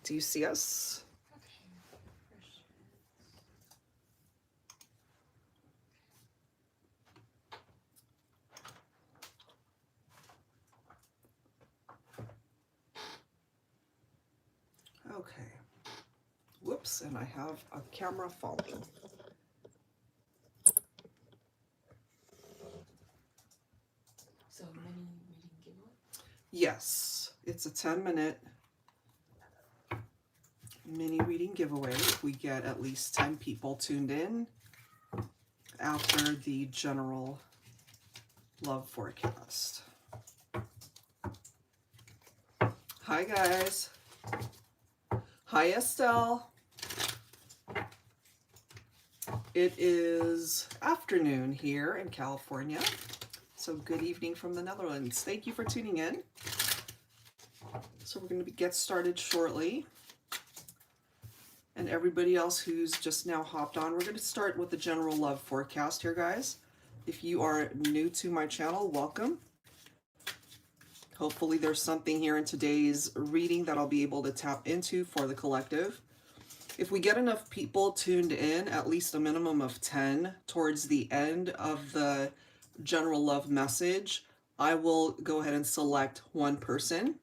Do you see us? Okay. Whoops, and I have a camera falling. So mini reading giveaway? Yes, it's a 10-minute mini reading giveaway. We get at least 10 people tuned in after the general love forecast. Hi guys. Hi Estelle. It is afternoon here in California. So good evening from the Netherlands. Thank you for tuning in. So we're going to get started shortly. And everybody else who's just now hopped on, we're going to start with the general love forecast here, guys. If you are new to my channel, welcome. Hopefully there's something here in today's reading that I'll be able to tap into for the collective. If we get enough people tuned in, at least a minimum of 10, towards the end of the general love message, I will go ahead and select one person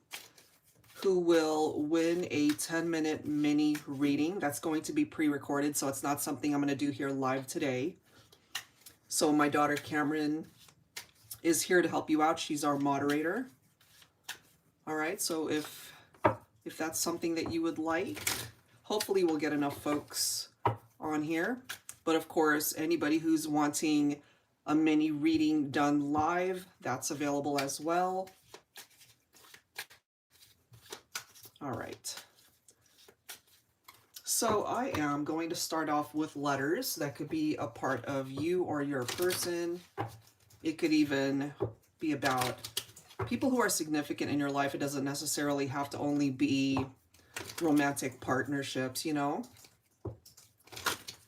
who will win a 10-minute mini reading. That's going to be pre-recorded, so it's not something I'm going to do here live today. So my daughter Cameron is here to help you out. She's our moderator. All right, so if that's something that you would like, hopefully we'll get enough folks on here. But of course, anybody who's wanting a mini reading done live, that's available as well. All right. So I am going to start off with letters that could be a part of you or your person. It could even be about people who are significant in your life. It doesn't necessarily have to only be romantic partnerships, you know.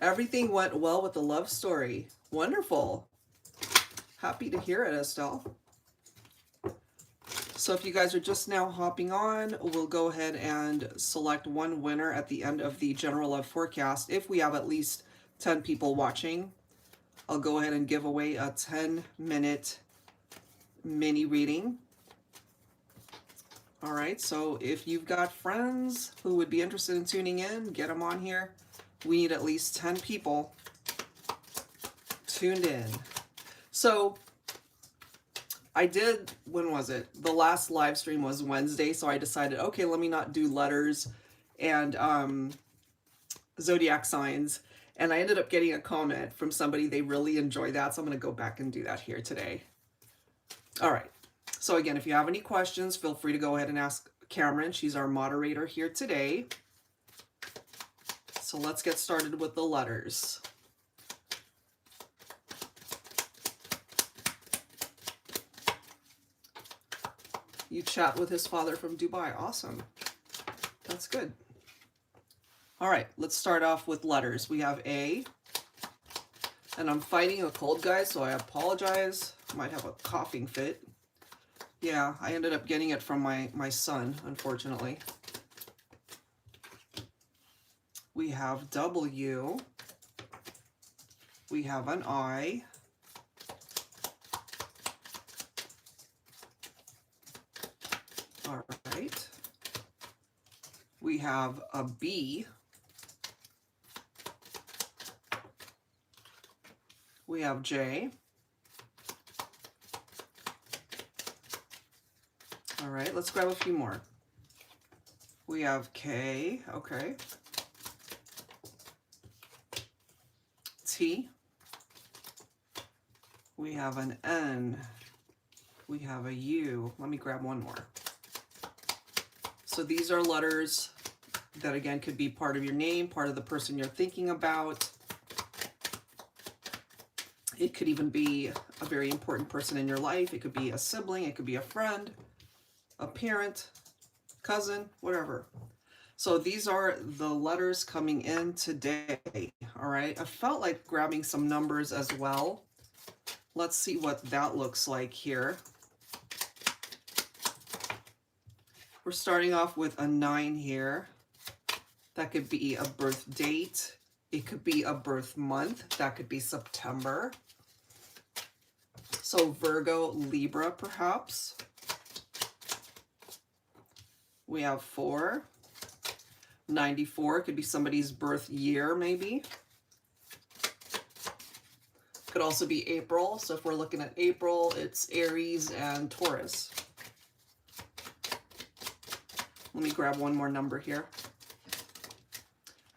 Everything went well with the love story. Wonderful. Happy to hear it, Estelle. So if you guys are just now hopping on, we'll go ahead and select one winner at the end of the general love forecast. If we have at least 10 people watching, I'll go ahead and give away a 10-minute mini reading. All right, so if you've got friends who would be interested in tuning in, get them on here. We need at least 10 people tuned in. So I did, when was it? The last live stream was Wednesday, so I decided, okay, let me not do letters and zodiac signs. And I ended up getting a comment from somebody, they really enjoy that, so I'm going to go back and do that here today. All right. So again, if you have any questions, feel free to go ahead and ask Cameron. She's our moderator here today. So let's get started with the letters. You chat with his father from Dubai. Awesome. That's good. All right, let's start off with letters. We have A. And I'm fighting a cold, guys, so I apologize. I might have a coughing fit. Yeah, I ended up getting it from my son, unfortunately. We have W. We have an I. All right. We have a B. We have J. All right, let's grab a few more. We have K, okay. T. We have an N. We have a U. Let me grab one more. So these are letters that, again, could be part of your name, part of the person you're thinking about. It could even be a very important person in your life. It could be a sibling. It could be a friend, a parent, cousin, whatever. So these are the letters coming in today. All right. I felt like grabbing some numbers as well. Let's see what that looks like here. We're starting off with a 9 here. That could be a birth date. It could be a birth month. That could be September. So Virgo, Libra, perhaps. We have 4. 94 could be somebody's birth year, maybe. Could also be April. So if we're looking at April, it's Aries and Taurus. Let me grab one more number here.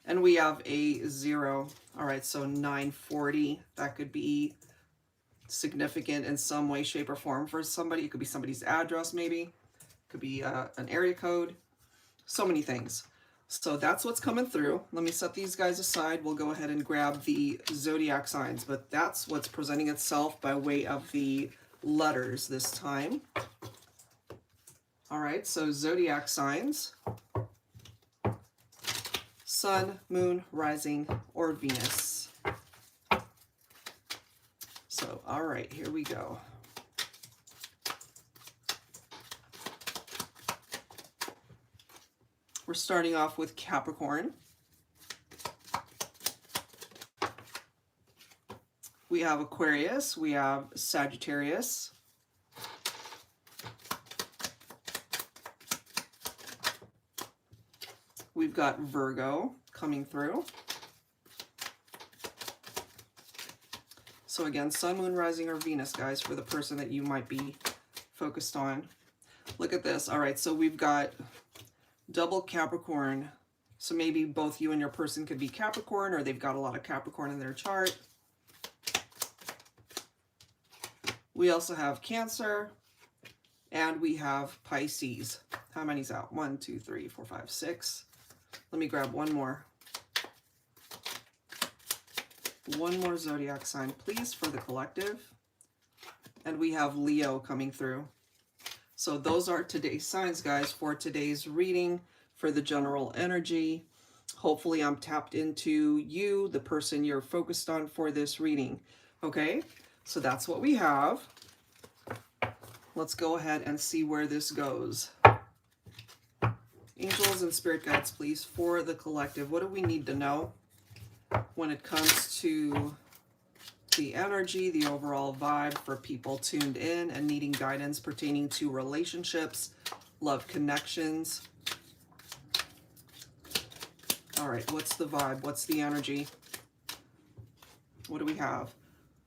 And we have a 0. All right, so 940. That could be significant in some way, shape, or form for somebody. It could be somebody's address, maybe. It could be an area code. So many things. So that's what's coming through. Let me set these guys aside. We'll go ahead and grab the zodiac signs, but that's what's presenting itself by way of the letters this time. All right, so zodiac signs. Sun, Moon, Rising, or Venus. So, all right, here we go. We're starting off with Capricorn. We have Aquarius, we have Sagittarius. We've got Virgo coming through. So again, Sun, Moon, Rising, or Venus, guys, for the person that you might be focused on. Look at this. All right, so we've got double Capricorn. So maybe both you and your person could be Capricorn, or they've got a lot of Capricorn in their chart. We also have Cancer, and we have Pisces. How many's out? 1, 2, 3, 4, 5, 6. Let me grab one more. One more zodiac sign, please, for the collective. And we have Leo coming through. So those are today's signs, guys, for today's reading, for the general energy. Hopefully I'm tapped into you, the person you're focused on for this reading. Okay, so that's what we have. Let's go ahead and see where this goes. Angels and spirit guides, please, for the collective. What do we need to know when it comes to the energy, the overall vibe for people tuned in and needing guidance pertaining to relationships, love connections? All right, what's the vibe? What's the energy? What do we have?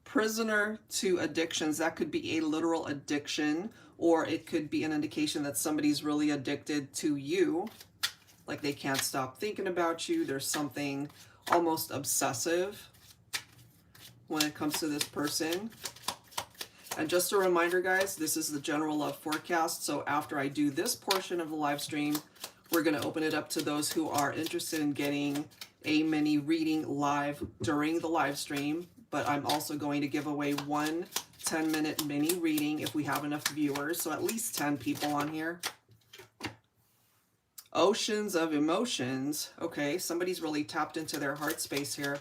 Prisoner to addictions. That could be a literal addiction, or it could be an indication that somebody's really addicted to you. Like they can't stop thinking about you. There's something almost obsessive when it comes to this person. And just a reminder, guys, this is the general love forecast. So after I do this portion of the live stream, we're going to open it up to those who are interested in getting a mini reading live during the live stream. But I'm also going to give away one 10-minute mini reading if we have enough viewers. So at least 10 people on here. Oceans of emotions. Okay, somebody's really tapped into their heart space here.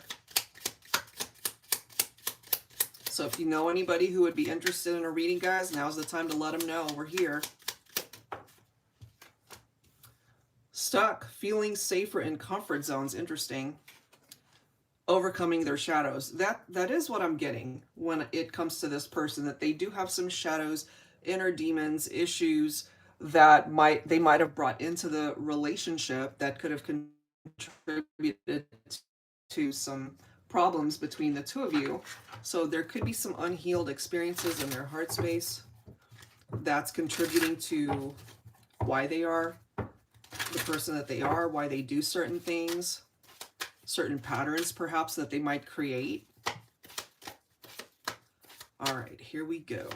So if you know anybody who would be interested in a reading, guys, now's the time to let them know we're here. Stuck, feeling safer in comfort zones. Interesting. Overcoming their shadows. That is what I'm getting when it comes to this person, that they do have some shadows, inner demons, issues that they might have brought into the relationship that could have contributed to some problems between the two of you. So there could be some unhealed experiences in their heart space that's contributing to why they are the person that they are, why they do certain things, certain patterns perhaps that they might create. All right, here we go.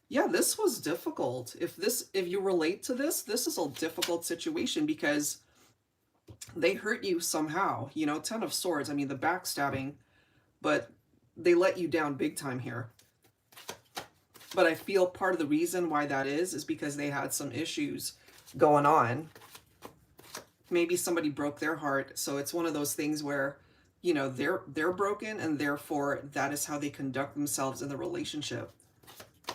Yeah, this was difficult. If you relate to this is a difficult situation because they hurt you somehow. You know, 10 of Swords, I mean, the backstabbing, but they let you down big time here. But I feel part of the reason why that is because they had some issues going on. Maybe somebody broke their heart. So it's one of those things where, you know, they're broken, and therefore that is how they conduct themselves in the relationship.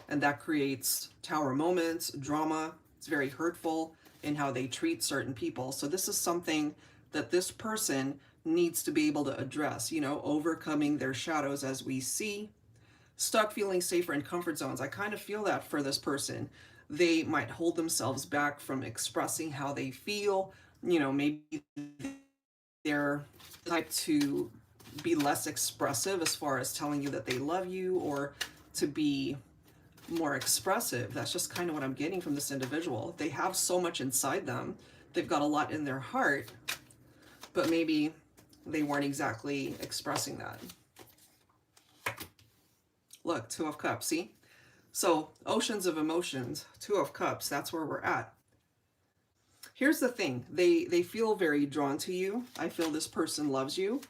And that creates tower moments, drama. It's very hurtful. in how they treat certain people. So this is something that this person needs to be able to address, you know, overcoming their shadows as we see. Stuck feeling safer in comfort zones. I kind of feel that for this person. They might hold themselves back from expressing how they feel. You know, maybe they're the type to be less expressive as far as telling you that they love you, or to be more expressive. That's just kind of what I'm getting from this individual. They have so much inside them. They've got a lot in their heart, but maybe they weren't exactly expressing that. Look, Two of Cups, see? So, oceans of emotions, Two of Cups, that's where we're at. Here's the thing. They feel very drawn to you. I feel this person loves you.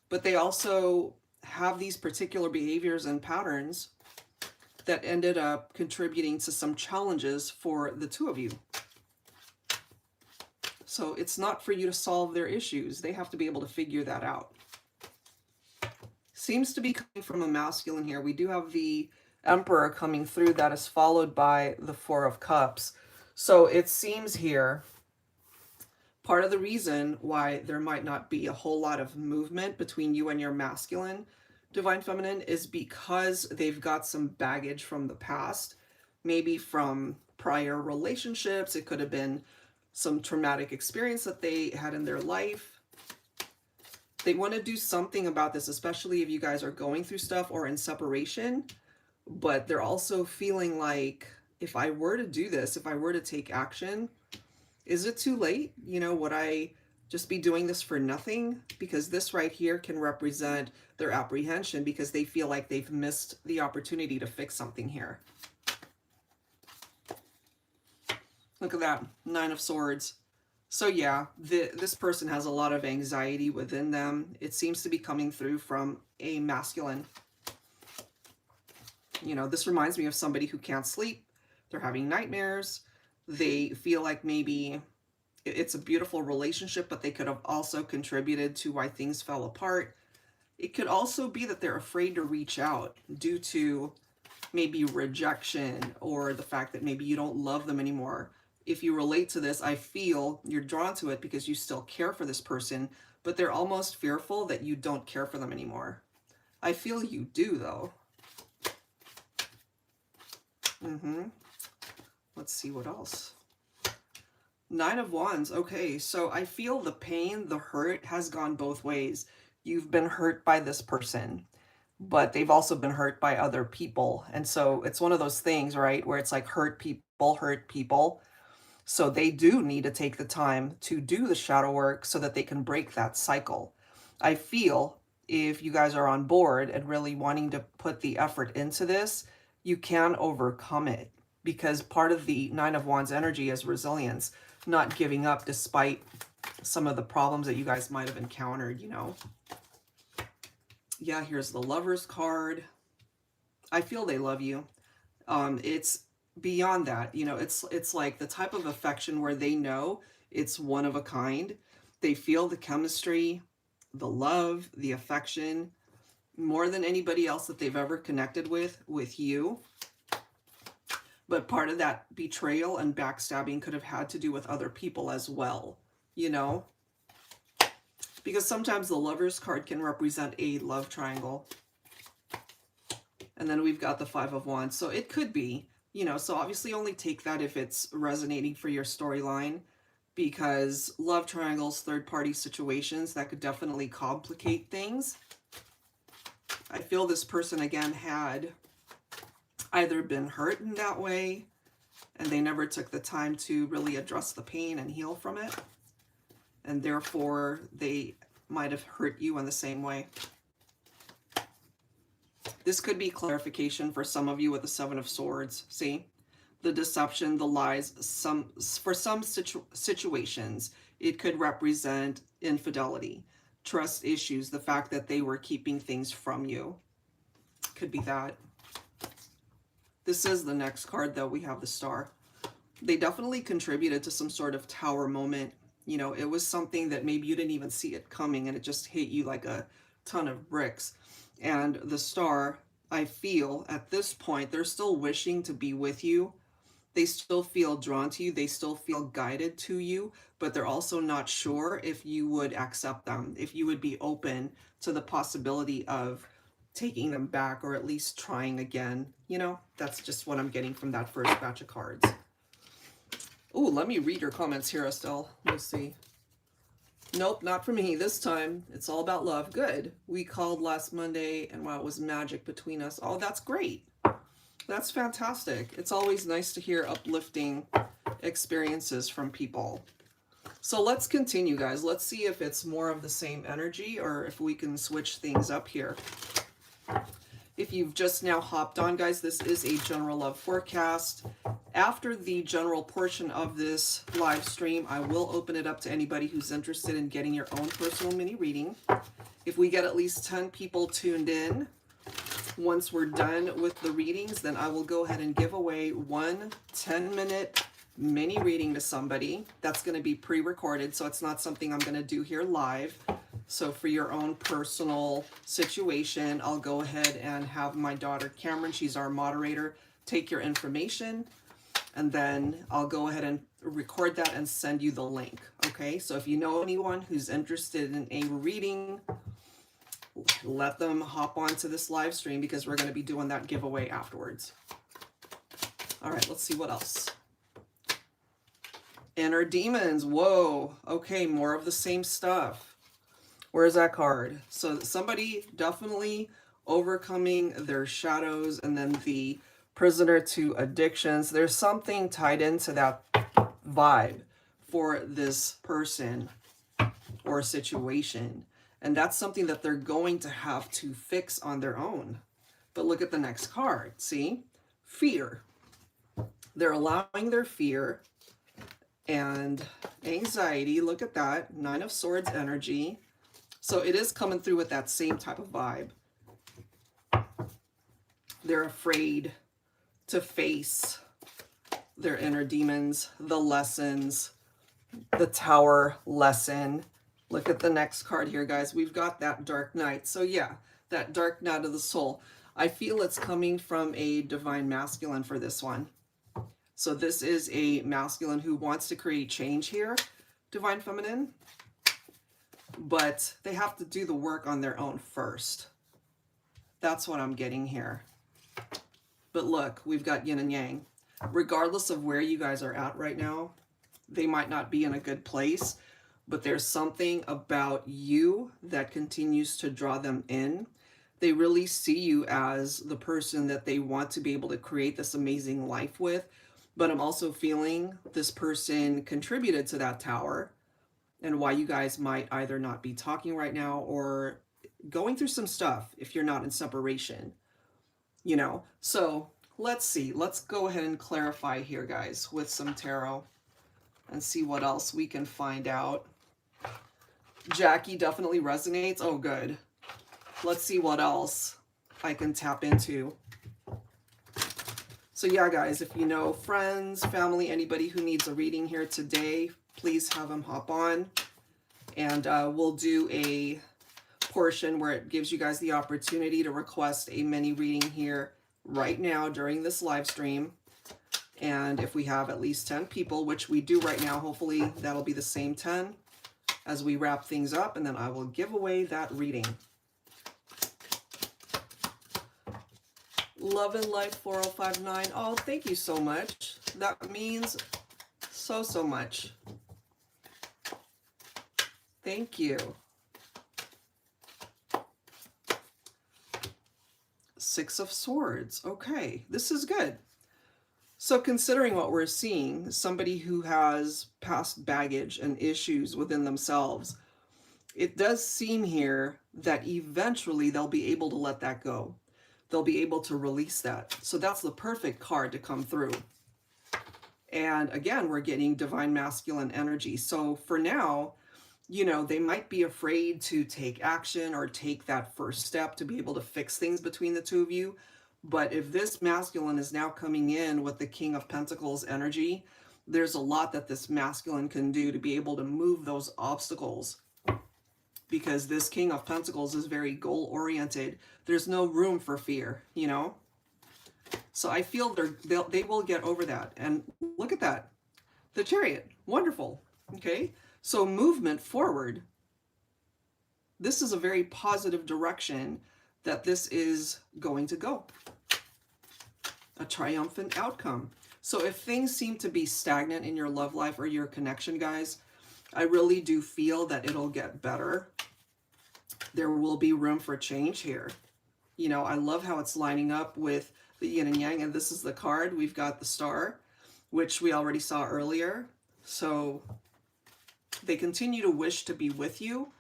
But they also have these particular behaviors and patterns that ended up contributing to some challenges for the two of you. So it's not for you to solve their issues. They have to be able to figure that out. Seems to be coming from a masculine here. We do have the Emperor coming through. That is followed by the Four of Cups. So it seems here, part of the reason why there might not be a whole lot of movement between you and your masculine Divine Feminine is because they've got some baggage from the past, maybe from prior relationships. It could have been some traumatic experience that they had in their life. They want to do something about this, especially if you guys are going through stuff or in separation, but they're also feeling like, if I were to do this, if I were to take action, is it too late? You know, would I just be doing this for nothing? Because this right here can represent their apprehension, because they feel like they've missed the opportunity to fix something here. Look at that, Nine of Swords. So yeah, this person has a lot of anxiety within them. It seems to be coming through from a masculine. You know, this reminds me of somebody who can't sleep. They're having nightmares. They feel like maybe it's a beautiful relationship, but they could have also contributed to why things fell apart. It could also be that they're afraid to reach out due to maybe rejection, or the fact that maybe you don't love them anymore. If you relate to this, I feel you're drawn to it because you still care for this person, but they're almost fearful that you don't care for them anymore. I feel you do, though. Let's see what else. Nine of Wands. Okay, so I feel the pain, the hurt has gone both ways. You've been hurt by this person, but they've also been hurt by other people. And so it's one of those things, right, where it's like hurt people hurt people. So they do need to take the time to do the shadow work so that they can break that cycle. I feel if you guys are on board and really wanting to put the effort into this, you can overcome it, because part of the Nine of Wands energy is resilience, not giving up despite some of the problems that you guys might have encountered, you know. Yeah, here's the Lovers card. I feel they love you. It's beyond that, you know, it's like the type of affection where they know it's one of a kind. They feel the chemistry, the love, the affection, more than anybody else that they've ever connected with you. But part of that betrayal and backstabbing could have had to do with other people as well, you know? Because sometimes the Lovers card can represent a love triangle. And then we've got the Five of Wands. So it could be, you know, so obviously only take that if it's resonating for your storyline, because love triangles, third-party situations, that could definitely complicate things. I feel this person, again, had either been hurt in that way, and they never took the time to really address the pain and heal from it, and therefore they might have hurt you in the same way. This could be clarification for some of you with the Seven of Swords. See? The deception, the lies. For some situations, it could represent infidelity, trust issues, the fact that they were keeping things from you. Could be that. This is the next card, though. We have the Star. They definitely contributed to some sort of tower moment. You know, it was something that maybe you didn't even see it coming, and it just hit you like a ton of bricks. And the Star, I feel at this point, they're still wishing to be with you, They still feel drawn to you. They still feel guided to you, but they're also not sure if you would accept them, if you would be open to the possibility of taking them back or at least trying again. You know, that's just what I'm getting from that first batch of cards. Oh, let me read your comments here, Estelle. Let's see. Nope, not for me this time. It's all about love. Good. We called last Monday and wow, it was magic between us. Oh, that's great. That's fantastic. It's always nice to hear uplifting experiences from people. So let's continue, guys. Let's see if it's more of the same energy or if we can switch things up here. If you've just now hopped on, guys, this is a general love forecast. After the general portion of this live stream, I will open it up to anybody who's interested in getting your own personal mini reading. If we get at least 10 people tuned in, once we're done with the readings, then I will go ahead and give away one 10-minute mini reading to somebody. That's going to be pre-recorded, so it's not something I'm going to do here live. So for your own personal situation, I'll go ahead and have my daughter Cameron, she's our moderator, take your information, and then I'll go ahead and record that and send you the link. Okay, so if you know anyone who's interested in a reading, let them hop onto this live stream because we're going to be doing that giveaway afterwards. All right, let's see what else. Inner demons. Whoa. Okay, more of the same stuff. Where's that card? So somebody definitely overcoming their shadows, and then the prisoner to addictions. There's something tied into that vibe for this person or situation. And that's something that they're going to have to fix on their own. But look at the next card. See? Fear. They're allowing their fear and anxiety. Look at that. Nine of Swords energy. So it is coming through with that same type of vibe. They're afraid to face their inner demons, the lessons, the Tower lesson. Look at the next card here, guys. We've got that Dark Knight. So yeah, that Dark Knight of the Soul. I feel it's coming from a divine masculine for this one. So this is a masculine who wants to create change here, divine feminine. But they have to do the work on their own first. That's what I'm getting here. But look, we've got yin and yang. Regardless of where you guys are at right now, they might not be in a good place, but there's something about you that continues to draw them in. They really see you as the person that they want to be able to create this amazing life with. But I'm also feeling this person contributed to that Tower, and why you guys might either not be talking right now or going through some stuff if you're not in separation, you know. So let's see. Let's go ahead and clarify here, guys, with some tarot and see what else we can find out. Jackie definitely resonates. Oh, good. Let's see what else I can tap into. So yeah, guys, if you know friends, family, anybody who needs a reading here today, please have them hop on, and we'll do a portion where it gives you guys the opportunity to request a mini reading here right now during this live stream. And if we have at least 10 people, which we do right now, hopefully that'll be the same 10 as we wrap things up, and then I will give away that reading. Love and Life 4059. Oh, thank you so much. That means so much. Thank you. Six of Swords. Okay, this is good. So considering what we're seeing, somebody who has past baggage and issues within themselves, it does seem here that eventually they'll be able to let that go. They'll be able to release that. So that's the perfect card to come through. And again, we're getting divine masculine energy. So for now, you know, they might be afraid to take action or take that first step to be able to fix things between the two of you. But if this masculine is now coming in with the King of Pentacles energy, there's a lot that this masculine can do to be able to move those obstacles. Because this King of Pentacles is very goal-oriented. There's no room for fear, you know? So I feel they will get over that. And look at that. The Chariot. Wonderful. Okay. So movement forward. This is a very positive direction that this is going to go. A triumphant outcome. So if things seem to be stagnant in your love life or your connection, guys, I really do feel that it'll get better. There will be room for change here. You know, I love how it's lining up with the yin and yang, and this is the card. We've got the star, which we already saw earlier. So they continue to wish to be with you,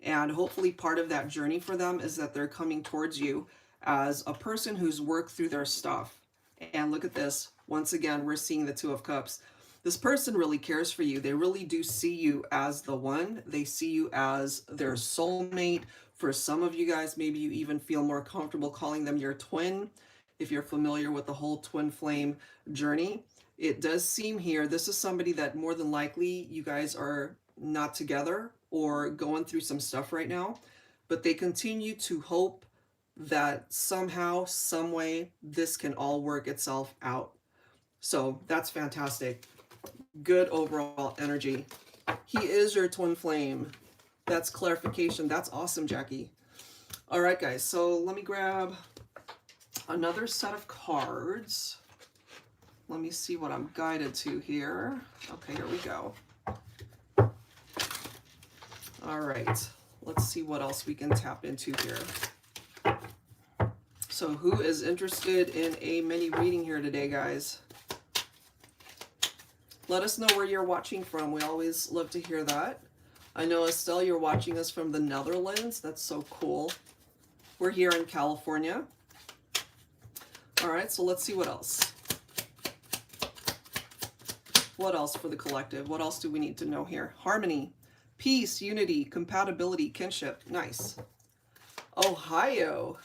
and hopefully part of that journey for them is that they're coming towards you as a person who's worked through their stuff. And look at this. Once again, we're seeing the Two of Cups. This person really cares for you. They really do see you as the one. They see you as their soulmate. For some of you guys, maybe you even feel more comfortable calling them your twin. If you're familiar with the whole twin flame journey, it does seem here, this is somebody that more than likely you guys are not together or going through some stuff right now, but they continue to hope that somehow, some way, this can all work itself out. So that's fantastic. Good overall energy. He is your twin flame. That's clarification. That's awesome, Jackie. All right, guys. So let me grab another set of cards. Let me see what I'm guided to here. Okay, here we go. All right. Let's see what else we can tap into here. So who is interested in a mini reading here today, guys? Let us know where you're watching from. We always love to hear that. I know, Estelle, you're watching us from the Netherlands. That's so cool. We're here in California. All right, so let's see what else. What else for the collective? What else do we need to know here? Harmony, peace, unity, compatibility, kinship. Nice. Ohio.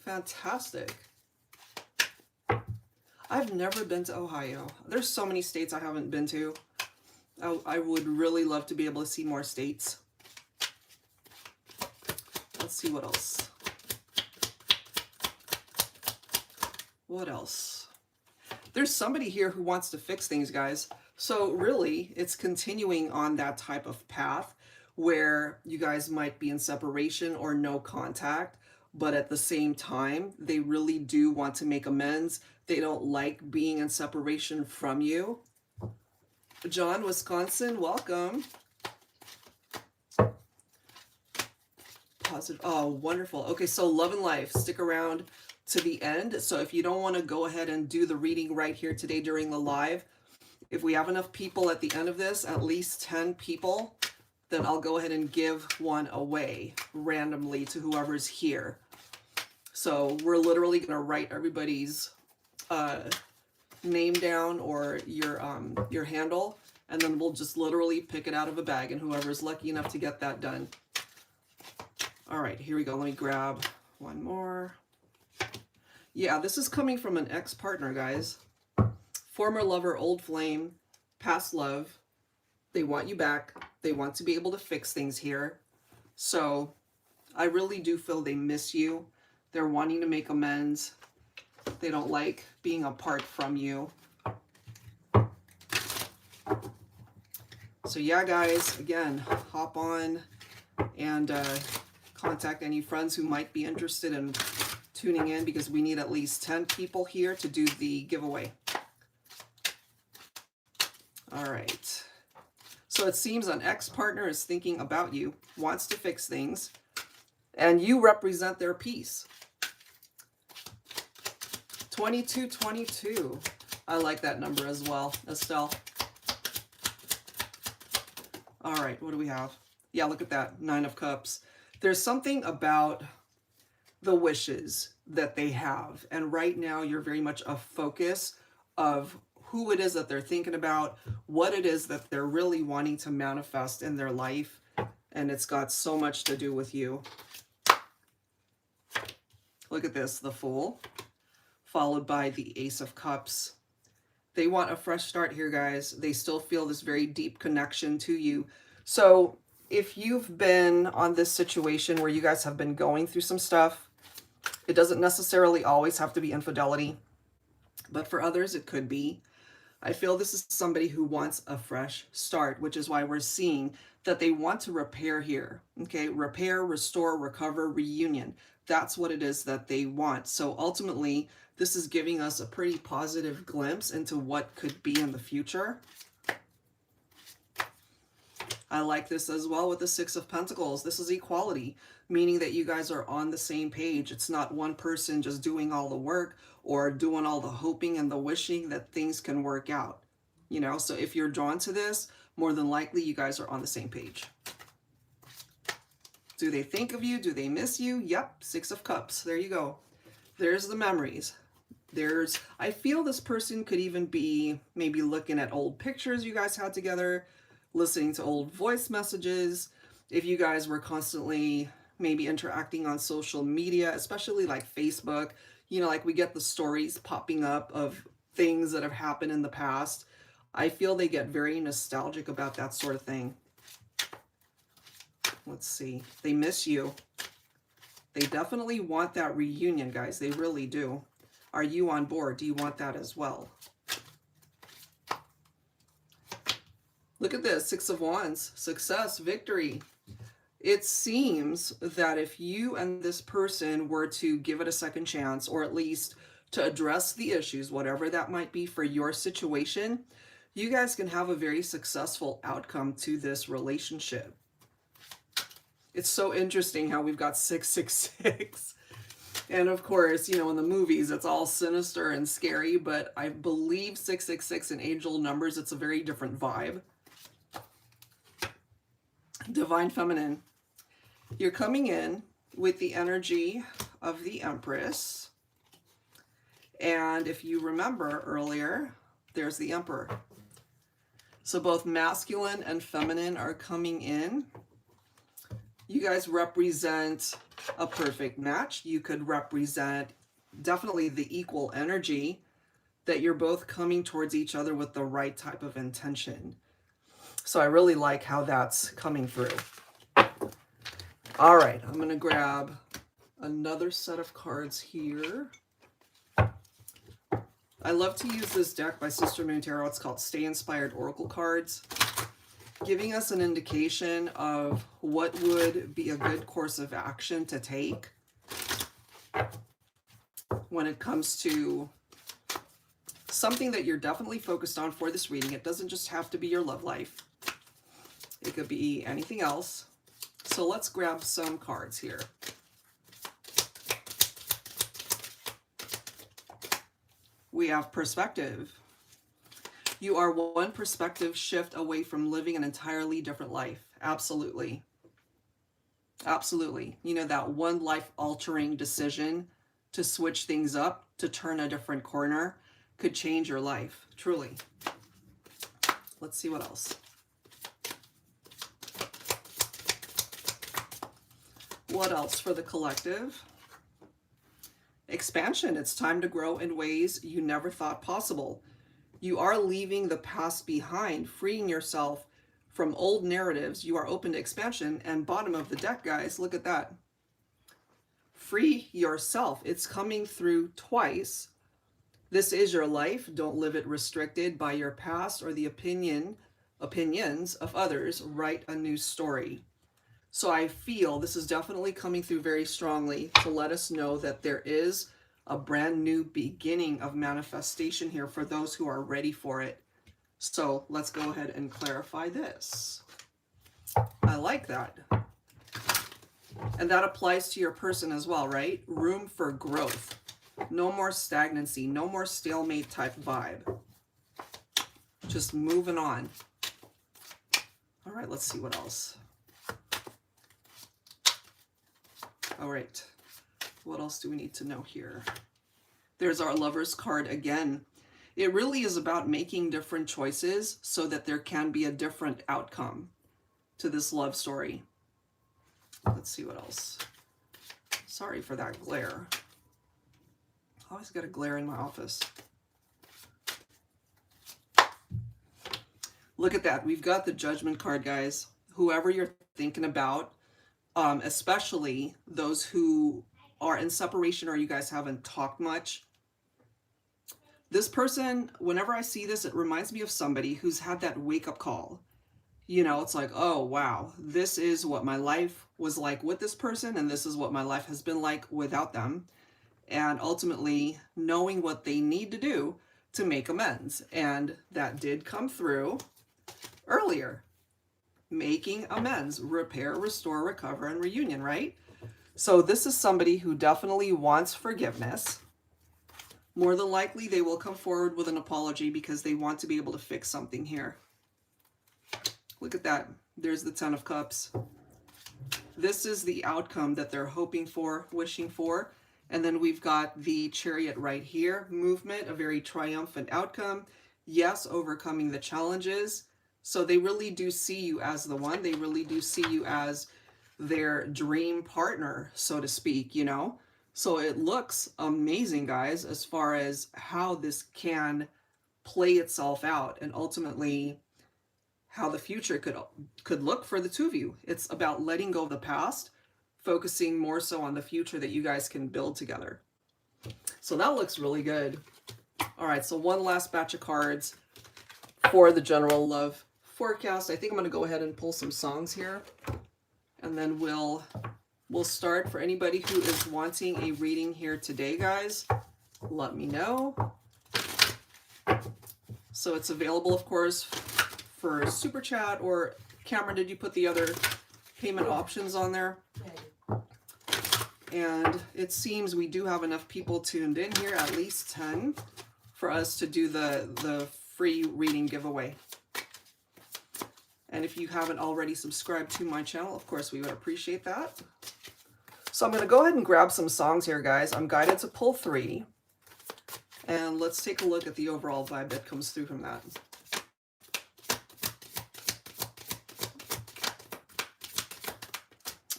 Fantastic. I've never been to Ohio. There's so many states I haven't been to. I would really love to be able to see more states. Let's see what else. What else? There's somebody here who wants to fix things, guys. So really, it's continuing on that type of path where you guys might be in separation or no contact, but at the same time, they really do want to make amends. They don't like being in separation from you. John, Wisconsin, welcome. Positive. Oh, wonderful. Okay, so love and life. Stick around to the end. So if you don't want to go ahead and do the reading right here today during the live, if we have enough people at the end of this, at least 10 people, then I'll go ahead and give one away randomly to whoever's here. So we're literally going to write everybody's name down or your handle, and then we'll just literally pick it out of a bag, and whoever's lucky enough to get that done. All right, here we go. Let me grab one more. Yeah, this is coming from an ex-partner, guys. Former lover, old flame, past love. They want you back. They want to be able to fix things here. So I really do feel they miss you. They're wanting to make amends. They don't like being apart from you. So yeah, guys, again, hop on and contact any friends who might be interested in tuning in, because we need at least 10 people here to do the giveaway. All right. So it seems an ex-partner is thinking about you, wants to fix things, and you represent their peace. 2222. I like that number as well, Estelle. All right, what do we have? Yeah, look at that, 9 of Cups. There's something about the wishes that they have, and right now you're very much a focus of who it is that they're thinking about, what it is that they're really wanting to manifest in their life, and it's got so much to do with you. Look at this, the Fool, followed by the Ace of Cups. They want a fresh start here, guys. They still feel this very deep connection to you. So if you've been on this situation where you guys have been going through some stuff, it doesn't necessarily always have to be infidelity. But for others, it could be. I feel this is somebody who wants a fresh start, which is why we're seeing that they want to repair here. Okay, repair, restore, recover, reunion. That's what it is that they want. So ultimately, this is giving us a pretty positive glimpse into what could be in the future. I like this as well with the Six of Pentacles. This is equality, meaning that you guys are on the same page. It's not one person just doing all the work or doing all the hoping and the wishing that things can work out. You know, so if you're drawn to this, more than likely you guys are on the same page. Do they think of you? Do they miss you? Yep, Six of Cups. There you go. There's the memories. I feel this person could even be maybe looking at old pictures you guys had together, listening to old voice messages. If you guys were constantly maybe interacting on social media, especially like Facebook, you know, like we get the stories popping up of things that have happened in the past. I feel they get very nostalgic about that sort of thing. Let's see. They miss you. They definitely want that reunion, guys. They really do. Are you on board? Do you want that as well? Look at this. Six of Wands. Success, victory. It seems that if you and this person were to give it a second chance, or at least to address the issues, whatever that might be for your situation, you guys can have a very successful outcome to this relationship. It's so interesting how we've got 666. And of course, you know, in the movies, it's all sinister and scary, but I believe 666 in angel numbers, it's a very different vibe. Divine Feminine. You're coming in with the energy of the Empress. And if you remember earlier, there's the Emperor. So both masculine and feminine are coming in. You guys represent a perfect match. You could represent definitely the equal energy that you're both coming towards each other with the right type of intention. So I really like how that's coming through. All right, I'm going to grab another set of cards here. I love to use this deck by Sister Moon Tarot. It's called Stay Inspired Oracle Cards, giving us an indication of what would be a good course of action to take when it comes to something that you're definitely focused on for this reading. It doesn't just have to be your love life. It could be anything else. So let's grab some cards here. We have perspective. You are one perspective shift away from living an entirely different life. Absolutely. Absolutely. You know, that one life-altering decision to switch things up, to turn a different corner, could change your life. Truly. Let's see what else. What else for the collective? Expansion. It's time to grow in ways you never thought possible. You are leaving the past behind, freeing yourself from old narratives. You are open to expansion. And bottom of the deck, guys, look at that. Free yourself. It's coming through twice. This is your life. Don't live it restricted by your past or the opinions of others. Write a new story. So I feel this is definitely coming through very strongly to let us know that there is a brand new beginning of manifestation here for those who are ready for it. So let's go ahead and clarify this. I like that. And that applies to your person as well, right? Room for growth. No more stagnancy, no more stalemate type vibe. Just moving on. All right, let's see what else. All right, what else do we need to know here? There's our Lover's card again. It really is about making different choices so that there can be a different outcome to this love story. Let's see what else. Sorry for that glare. I always got a glare in my office. Look at that. We've got the Judgment card, guys. Whoever you're thinking about, especially those who are in separation or you guys haven't talked much, This person, whenever I see this, it reminds me of somebody who's had that wake-up call. You know, it's like, oh, wow, this is what my life was like with this person, and this is what my life has been like without them. And ultimately, knowing what they need to do to make amends. And that did come through earlier. Making amends, repair, restore, recover, and reunion, right? So this is somebody who definitely wants forgiveness. More than likely, they will come forward with an apology because they want to be able to fix something here. Look at that. There's the Ten of Cups. This is the outcome that they're hoping for, wishing for. And then we've got the Chariot right here. Movement, a very triumphant outcome. Yes, overcoming the challenges. So they really do see you as the one. They really do see you as their dream partner, so to speak, you know. So it looks amazing, guys, as far as how this can play itself out and ultimately how the future could look for the two of you. It's about letting go of the past, focusing more so on the future that you guys can build together. So that looks really good. All right, so one last batch of cards for the general love forecast. I think I'm going to go ahead and pull some songs here, and then we'll start. For anybody who is wanting a reading here today, guys, let me know. So it's available, of course, for super chat, or Cameron, did you put the other payment options on there? And it seems we do have enough people tuned in here, at least 10, for us to do the free reading giveaway. And if you haven't already subscribed to my channel, of course, we would appreciate that. So I'm going to go ahead and grab some songs here, guys. I'm guided to pull 3. And let's take a look at the overall vibe that comes through from that.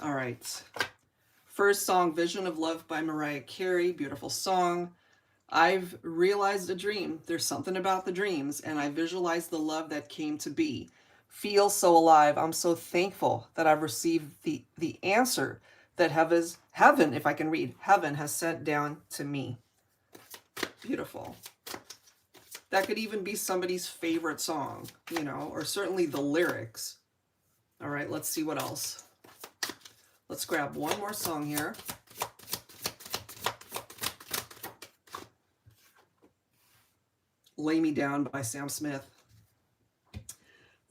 All right. First song, Vision of Love by Mariah Carey. Beautiful song. I've realized a dream. There's something about the dreams, and I visualized the love that came to be. Feel so alive. I'm so thankful that I've received the answer that heaven, if I can read, heaven has sent down to me. Beautiful. That could even be somebody's favorite song, you know, or certainly the lyrics. All right, let's see what else. Let's grab one more song here. Lay Me Down by Sam Smith.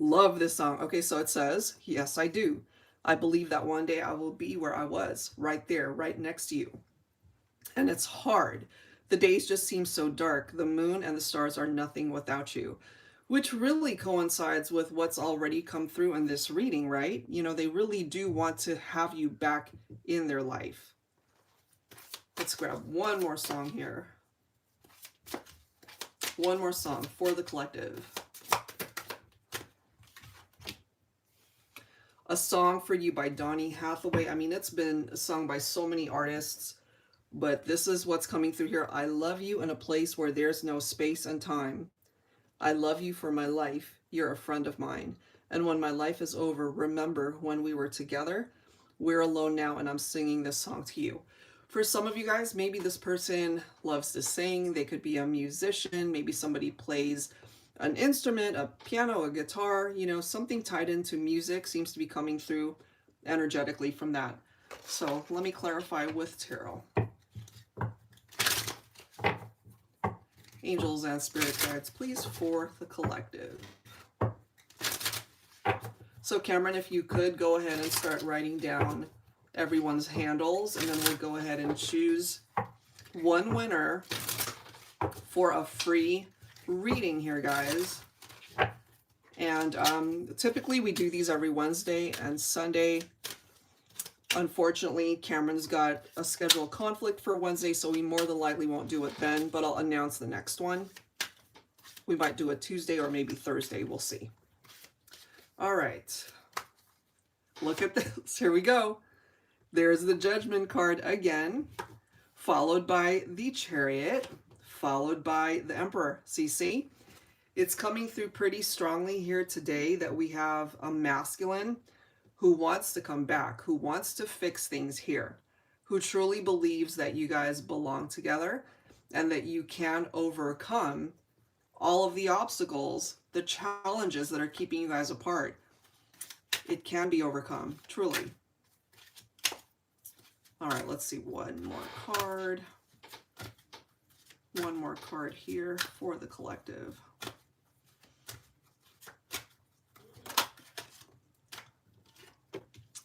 Love this song. Okay, so it says, yes, I do. I believe that one day I will be where I was, right there, right next to you. And it's hard. The days just seem so dark. The moon and the stars are nothing without you. Which really coincides with what's already come through in this reading, right? You know, they really do want to have you back in their life. Let's grab one more song here. One more song for the collective. A Song for You by Donny Hathaway. I mean, it's been sung by so many artists, but this is what's coming through here. I love you in a place where there's no space and time. I love you for my life. You're a friend of mine. And when my life is over, remember when we were together. We're alone now, and I'm singing this song to you. For some of you guys, maybe this person loves to sing. They could be a musician. Maybe somebody plays an instrument, a piano, a guitar, you know, something tied into music seems to be coming through energetically from that. So let me clarify with tarot. Angels and spirit guides, please, for the collective. So Cameron, if you could go ahead and start writing down everyone's handles, and then we'll go ahead and choose one winner for a free reading here, guys. And typically we do these every Wednesday and Sunday. Unfortunately, Cameron's got a schedule conflict for Wednesday, so we more than likely won't do it then, but I'll announce the next one. We might do it Tuesday or maybe Thursday. We'll see. All right. Look at this. Here we go. There's the Judgment card again, followed by the Chariot, followed by the Emperor. See? It's coming through pretty strongly here today that we have a masculine who wants to come back, who wants to fix things here, who truly believes that you guys belong together, and that you can overcome all of the obstacles, the challenges that are keeping you guys apart. It can be overcome, truly. All right, let's see one more card. One more card here for the collective.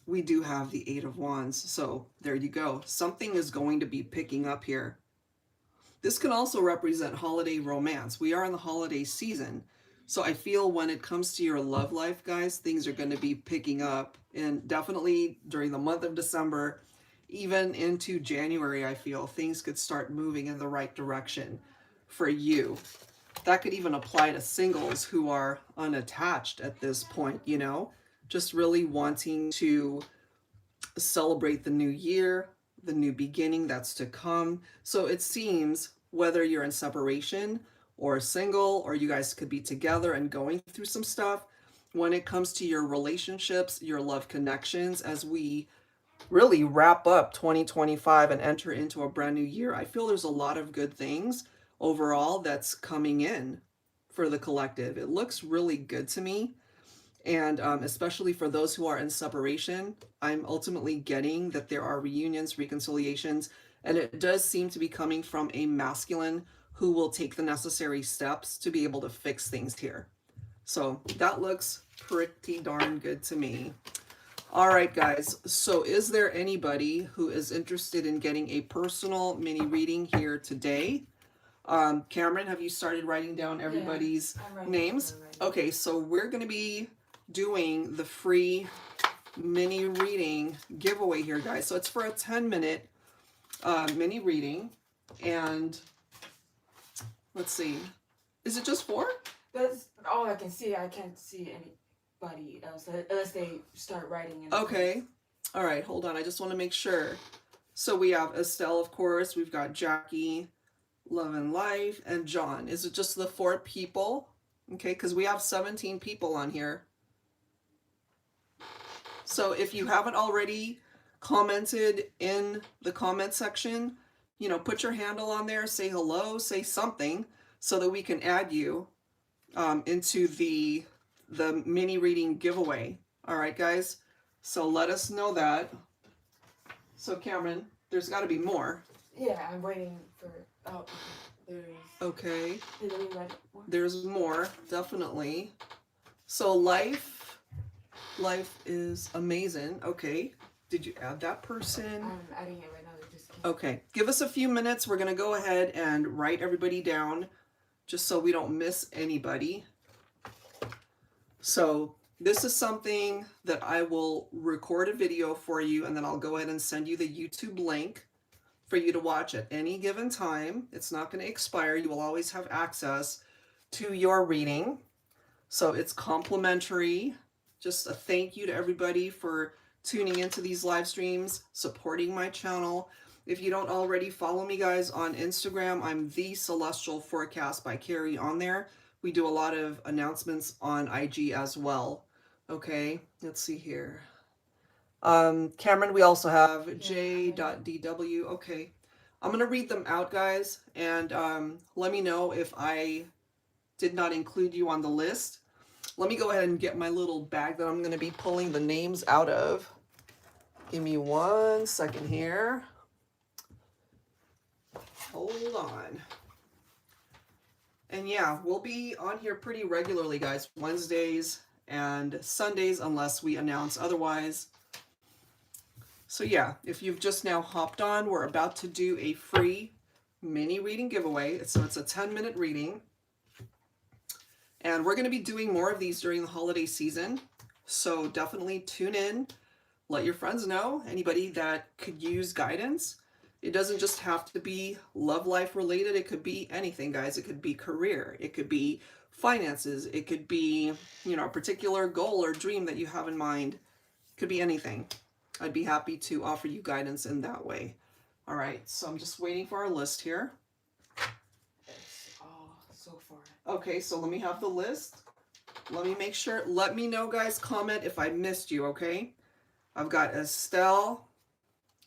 We do have the Eight of Wands, so there you go. Something is going to be picking up here. This can also represent holiday romance. We are in the holiday season, so I feel when it comes to your love life, guys, things are going to be picking up, and definitely during the month of December, even into January, I feel things could start moving in the right direction for you. That could even apply to singles who are unattached at this point, you know, just really wanting to celebrate the new year, the new beginning that's to come. So it seems whether you're in separation or single, or you guys could be together and going through some stuff, when it comes to your relationships, your love connections, as we really wrap up 2025 and enter into a brand new year, I feel there's a lot of good things overall that's coming in for the collective. It looks really good to me. And especially for those who are in separation, I'm ultimately getting that there are reunions, reconciliations, and it does seem to be coming from a masculine who will take the necessary steps to be able to fix things here. So that looks pretty darn good to me. All right, guys. So is there anybody who is interested in getting a personal mini reading here today? Cameron, have you started writing down everybody's names? Okay, so we're going to be doing the free mini reading giveaway here, guys. So it's for a 10-minute mini reading. And let's see. Is it just 4? That's all I can see. I can't see anybody else unless they start writing. Okay. All right, hold on. I just want to make sure. So we have Estelle, of course. We've got Jackie, Love and Life, and John. Is it just the 4 people? Okay, because we have 17 people on here. So if you haven't already commented in the comment section, you know, put your handle on there, say hello, say something so that we can add you into the mini reading giveaway. All right, guys. So let us know that. So Cameron, there's got to be more. Yeah, I'm waiting for. Oh, there's. Okay. Did we read more? There's more, definitely. So life is amazing. Okay. Did you add that person? I'm adding it right now. They just came. Okay. Give us a few minutes. We're going to go ahead and write everybody down just so we don't miss anybody. So this is something that I will record a video for you, and then I'll go ahead and send you the YouTube link for you to watch at any given time. It's not going to expire. You will always have access to your reading. So it's complimentary. Just a thank you to everybody for tuning into these live streams, supporting my channel. If you don't already follow me, guys, on Instagram, I'm the Celestial Forecast by Carrie on there. We do a lot of announcements on IG as well. Okay, let's see here. Cameron, we also have j.dw. Okay, I'm going to read them out, guys, and let me know if I did not include you on the list. Let me go ahead and get my little bag that I'm going to be pulling the names out of. Give me 1 second here. Hold on. And yeah, we'll be on here pretty regularly, guys. Wednesdays and Sundays, unless we announce otherwise. So yeah, if you've just now hopped on, we're about to do a free mini reading giveaway. So it's a 10-minute reading. And we're going to be doing more of these during the holiday season. So definitely tune in. Let your friends know. Anybody that could use guidance. It doesn't just have to be love life related. It could be anything, guys. It could be career. It could be finances. It could be, you know, a particular goal or dream that you have in mind. It could be anything. I'd be happy to offer you guidance in that way. All right, so I'm just waiting for our list here. It's all so far. Okay, so let me have the list. Let me make sure. Let me know, guys. Comment if I missed you, okay? I've got Estelle.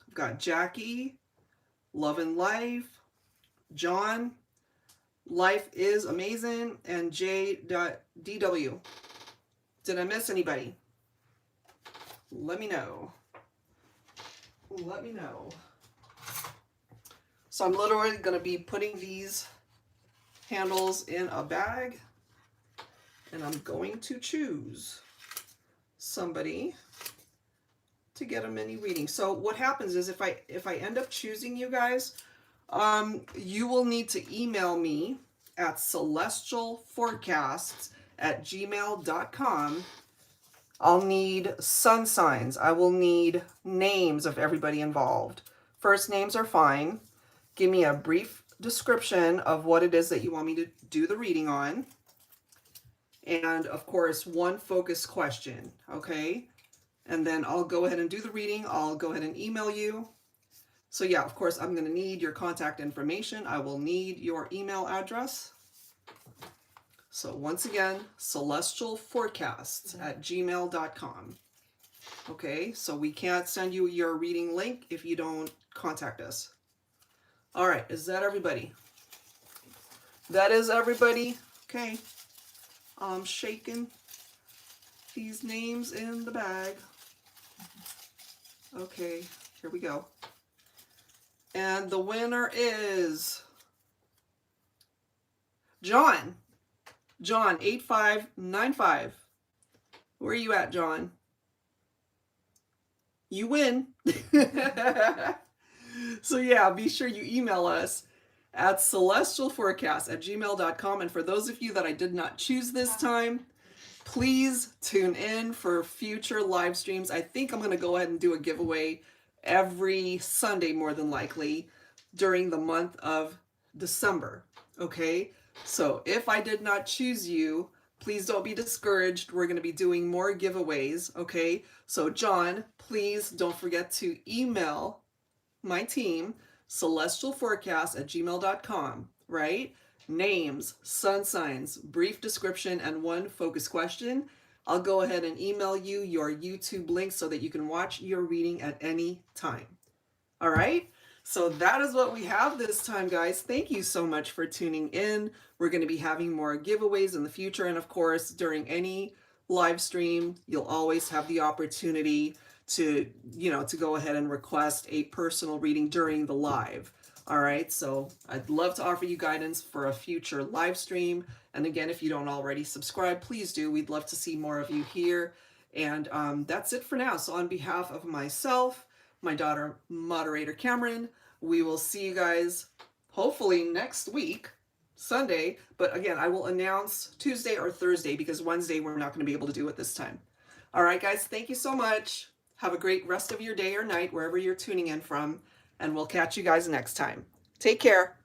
I've got Jackie. Love and Life. John, Life is Amazing, and J.DW. Did I miss anybody? Let me know. Let me know. So I'm literally going to be putting these handles in a bag, and I'm going to choose somebody to get a mini reading. So what happens is if I end up choosing you guys, you will need to email me at celestialforecasts@gmail.com. I'll need sun signs. I will need names of everybody involved. First names are fine. Give me a brief description of what it is that you want me to do the reading on. And of course, one focus question, okay? And then I'll go ahead and do the reading. I'll go ahead and email you. So yeah, of course, I'm going to need your contact information. I will need your email address. So once again, celestialforecasts@gmail.com. Okay, so we can't send you your reading link if you don't contact us. All right, is that everybody? That is everybody. Okay, I'm shaking these names in the bag. Okay, here we go. And the winner is John. John 8595. Where are you at, John? You win. So yeah, be sure you email us at celestialforecast@gmail.com. And for those of you that I did not choose this time, please tune in for future live streams. I think I'm going to go ahead and do a giveaway every Sunday, more than likely, during the month of December. Okay? So if I did not choose you, please don't be discouraged. We're going to be doing more giveaways. Okay? So John, please don't forget to email my team, celestialforecast@gmail.com, right? Names, sun signs, brief description, and one focus question. I'll go ahead and email you your YouTube link so that you can watch your reading at any time. All right? So that is what we have this time, guys. Thank you so much for tuning in. We're going to be having more giveaways in the future. And of course, during any live stream, you'll always have the opportunity to, to go ahead and request a personal reading during the live. All right, so I'd love to offer you guidance for a future live stream. And again, if you don't already subscribe, please do. We'd love to see more of you here. And that's it for now. So on behalf of myself, my daughter, moderator Cameron, we will see you guys hopefully next week, Sunday. But again, I will announce Tuesday or Thursday because Wednesday we're not going to be able to do it this time. All right, guys, thank you so much. Have a great rest of your day or night, wherever you're tuning in from, and we'll catch you guys next time. Take care.